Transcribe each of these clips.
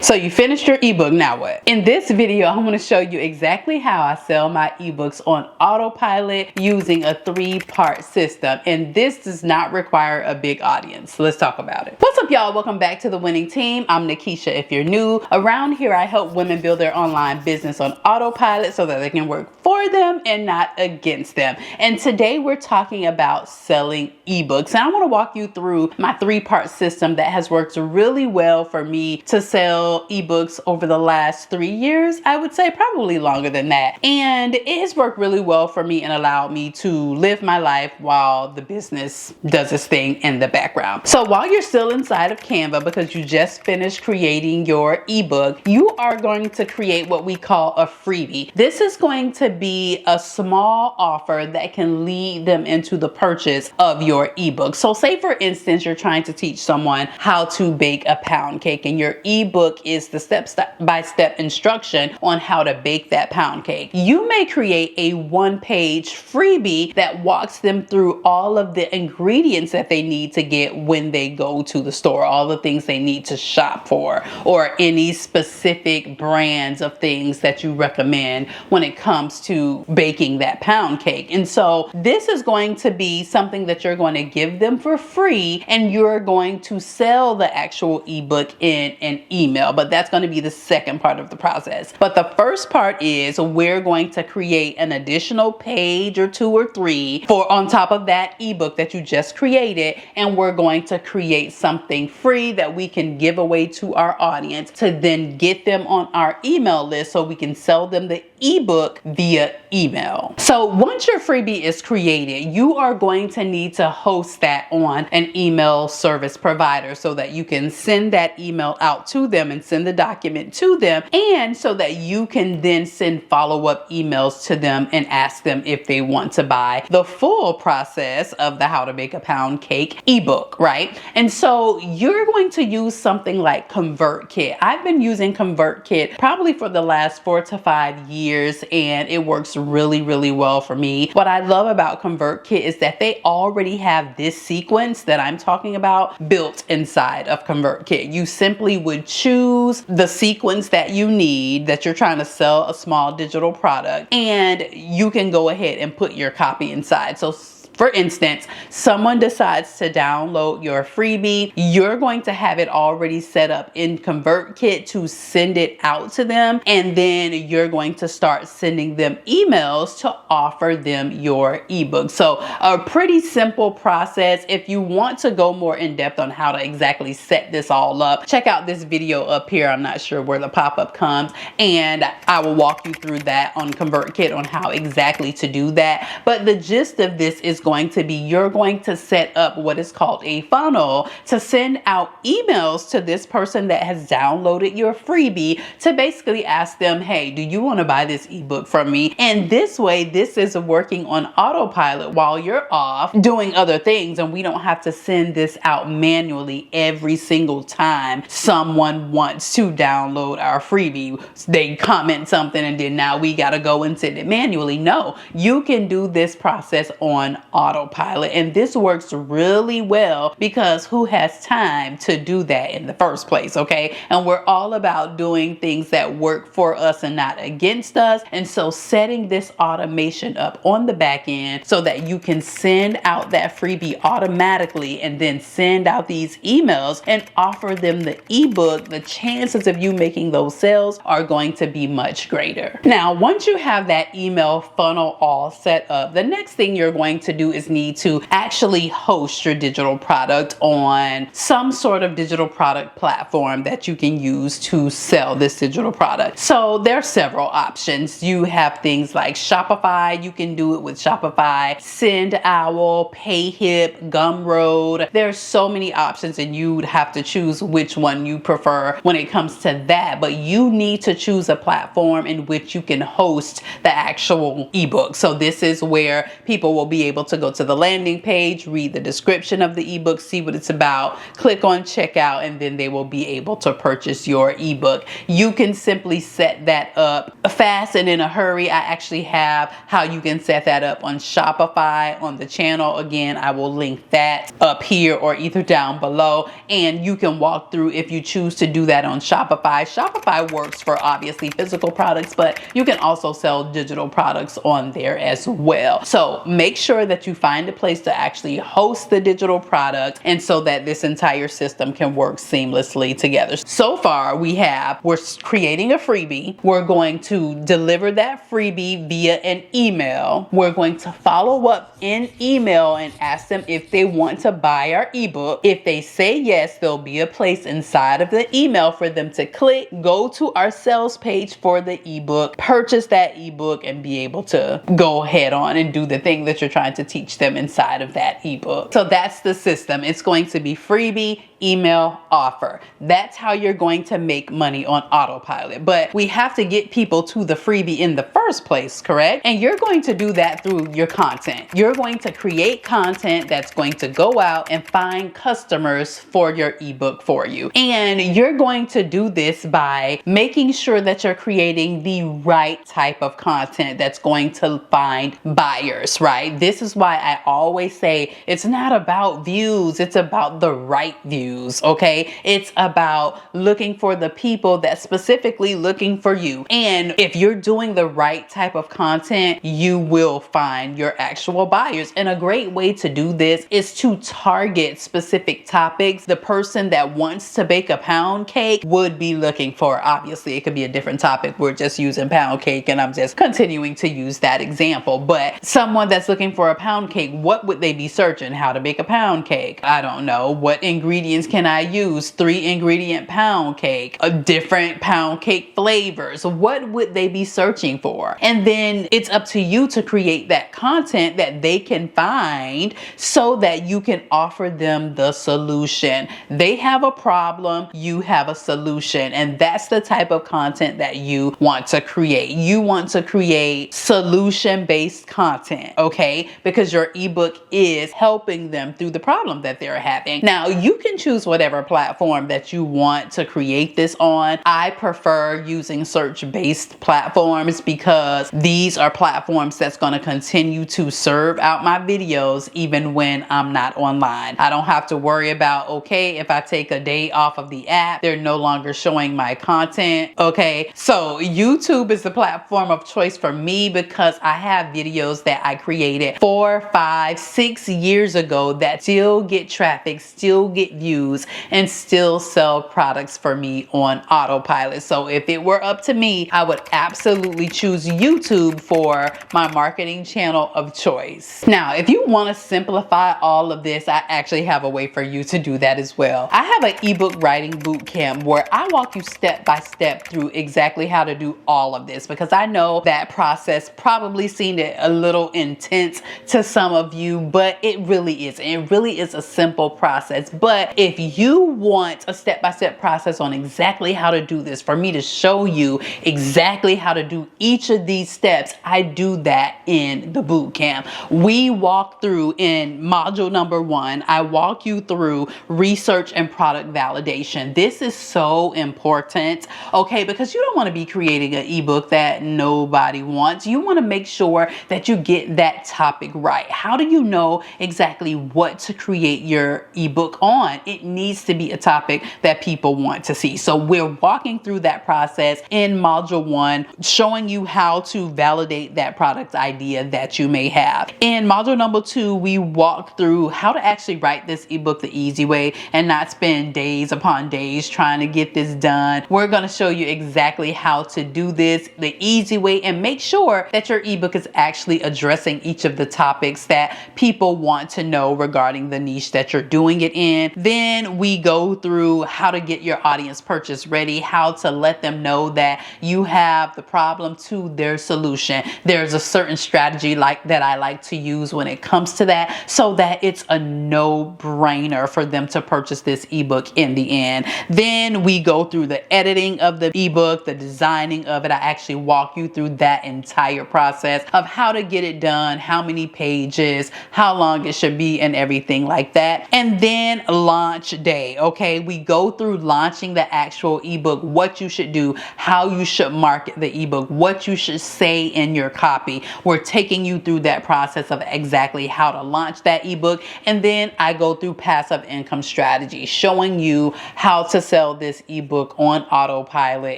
So you finished your ebook, now what? In this video, I'm going to show you exactly how I sell my ebooks on Autopilot using a 3-part system. And this does not require a big audience. Let's talk about it. What's up, y'all? Welcome back to the Winning Team. I'm Nakisha if you're new. Around here, I help women build their online business on Autopilot so that they can work for them and not against them. And today we're talking about selling ebooks. And I want to walk you through my 3-part system that has worked really well for me to sell ebooks over the last 3 years. I would say probably longer than that. And it has worked really well for me and allowed me to live my life while the business does its thing in the background. So while you're still inside of Canva because you just finished creating your ebook, you are going to create what we call a freebie. This is going to be a small offer that can lead them into the purchase of your ebook. So say for instance, you're trying to teach someone how to bake a pound cake and your ebook is the step-by-step instruction on how to bake that pound cake. You may create a 1-page freebie that walks them through all of the ingredients that they need to get when they go to the store, all the things they need to shop for, or any specific brands of things that you recommend when it comes to baking that pound cake. And so this is going to be something that you're going to give them for free, and you're going to sell the actual ebook in an email. But that's going to be the second part of the process. But the first part is we're going to create an additional page or 2 or 3 for on top of that ebook that you just created, and we're going to create something free that we can give away to our audience to then get them on our email list so we can sell them the ebook via email. So once your freebie is created, you are going to need to host that on an email service provider so that you can send that email out to them and send the document to them, and so that you can then send follow-up emails to them and ask them if they want to buy the full process of the How to Bake a Pound Cake ebook, right? And so you're going to use something like ConvertKit. I've been using ConvertKit probably for the last 4 to 5 years, and it works really, really well for me. What I love about ConvertKit is that they already have this sequence that I'm talking about built inside of ConvertKit. You simply would choose the sequence that you need, that you're trying to sell a small digital product, and you can go ahead and put your copy inside. So for instance, someone decides to download your freebie, you're going to have it already set up in ConvertKit to send it out to them, and then you're going to start sending them emails to offer them your ebook. So a pretty simple process. If you want to go more in depth on how to exactly set this all up, check out this video up here. I'm not sure where the pop-up comes, and I will walk you through that on ConvertKit on how exactly to do that. But the gist of this is going to be you're going to set up what is called a funnel to send out emails to this person that has downloaded your freebie to basically ask them, hey, do you want to buy this ebook from me? And this way, this is working on autopilot while you're off doing other things, and we don't have to send this out manually every single time someone wants to download our freebie. They comment something and then now we got to go and send it manually. No, you can do this process on autopilot, and this works really well because who has time to do that in the first place, okay? And we're all about doing things that work for us and not against us. And so setting this automation up on the back end so that you can send out that freebie automatically and then send out these emails and offer them the ebook, the chances of you making those sales are going to be much greater. Now, once you have that email funnel all set up, the next thing you're going to do is need to actually host your digital product on some sort of digital product platform that you can use to sell this digital product. So there are several options. You have things like Shopify. You can do it with Shopify, SendOwl, PayHip, Gumroad. There's so many options, and you'd have to choose which one you prefer when it comes to that. But you need to choose a platform in which you can host the actual ebook. So this is where people will be able to go to the landing page, read the description of the ebook, see what it's about, click on checkout, and then they will be able to purchase your ebook. You can simply set that up fast and in a hurry. I actually have how you can set that up on Shopify on the channel. Again, I will link that up here or either down below, and you can walk through if you choose to do that on Shopify. Shopify works for obviously physical products, but you can also sell digital products on there as well. So make sure that you find a place to actually host the digital product, and so that this entire system can work seamlessly together. So far we're creating a freebie. We're going to deliver that freebie via an email. We're going to follow up in email and ask them if they want to buy our ebook. If they say yes, there'll be a place inside of the email for them to click, go to our sales page for the ebook, purchase that ebook, and be able to go ahead on and do the thing that you're trying to teach them inside of that ebook. So that's the system. It's going to be freebie, email, offer. That's how you're going to make money on Autopilot. But we have to get people to the freebie in the first place, correct? And you're going to do that through your content. You're going to create content that's going to go out and find customers for your ebook for you. And you're going to do this by making sure that you're creating the right type of content that's going to find buyers, right? This is why I always say it's not about views, it's about the right views, okay? It's about looking for the people that's specifically looking for you. And if you're doing the right type of content, you will find your actual buyers. And a great way to do this is to target specific topics. The person that wants to bake a pound cake would be looking for, obviously it could be a different topic. We're just using pound cake and I'm just continuing to use that example. But someone that's looking for a pound cake, what would they be searching? How to bake a pound cake? I don't know. What ingredients can I use? 3-ingredient pound cake, different pound cake flavors. What would they be searching for? And then it's up to you to create that content that they can find so that you can offer them the solution. They have a problem, you have a solution, and that's the type of content that you want to create. You want to create solution-based content, okay? Because your ebook is helping them through the problem that they're having. Now, you can choose whatever platform that you want to create this on. I prefer using search-based platforms because these are platforms that's going to continue to serve out my videos even when I'm not online. I don't have to worry about, okay, if I take a day off of the app, they're no longer showing my content, okay? So YouTube is the platform of choice for me because I have videos that I created 4, 5, 6 years ago that still get traffic, still get views, and still sell products for me on Autopilot. So if it were up to me, I would absolutely choose YouTube for my marketing channel of choice. Now, if you want to simplify all of this, I actually have a way for you to do that as well. I have an ebook writing bootcamp where I walk you step by step through exactly how to do all of this, because I know that process probably seemed a little intense to some of you, but it really isn't. It really is a simple process. But if you want a step-by-step process on exactly how to do this, for me to show you exactly how to do each of these steps, I do that in the bootcamp. We walk through in module number 1, I walk you through research and product validation. This is so important, okay, because you don't want to be creating an ebook that nobody wants. You want to make sure that you get that topic right. How do you know exactly what to create your ebook on? It needs to be a topic that people want to see. So we're walking through that process in module 1, showing you how to validate that product idea that you may have. In module number 2, we walk through how to actually write this ebook the easy way and not spend days upon days trying to get this done. We're going to show you exactly how to do this the easy way and make sure that your ebook is actually addressing each of the topics that people want to know regarding the niche that you're doing it in. Then Then we go through how to get your audience purchase ready, how to let them know that you have the problem to their solution. There's a certain strategy like that I like to use when it comes to that, so that it's a no-brainer for them to purchase this ebook in the end. Then we go through the editing of the ebook, the designing of it. I actually walk you through that entire process of how to get it done, how many pages, how long it should be, and everything like that. And then launch day. Okay, we go through launching the actual ebook, what you should do, how you should market the ebook, what you should say in your copy. We're taking you through that process of exactly how to launch that ebook. And then I go through passive income strategy, showing you how to sell this ebook on autopilot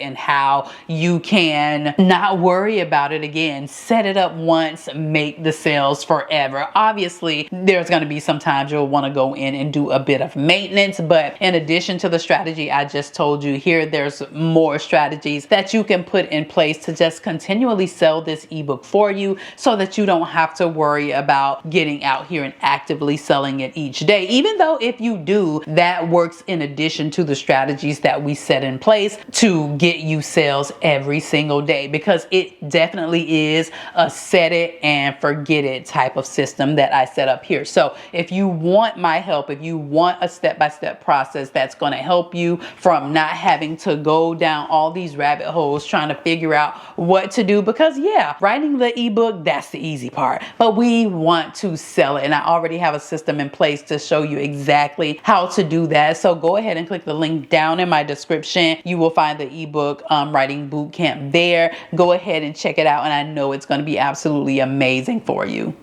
and how you can not worry about it again. Set it up once, make the sales forever. Obviously, there's going to be some times you'll want to go in and do a bit of maintenance, but in addition to the strategy I just told you here, there's more strategies that you can put in place to just continually sell this ebook for you, so that you don't have to worry about getting out here and actively selling it each day. Even though if you do, that works in addition to the strategies that we set in place to get you sales every single day, because it definitely is a set it and forget it type of system that I set up here. So if you want my help, if you want a step-by-step process that's going to help you from not having to go down all these rabbit holes trying to figure out what to do, because yeah, writing the ebook, that's the easy part, but we want to sell it, and I already have a system in place to show you exactly how to do that. So go ahead and click the link down in my description. You will find the ebook Writing Bootcamp there. Go ahead and check it out, and I know it's going to be absolutely amazing for you.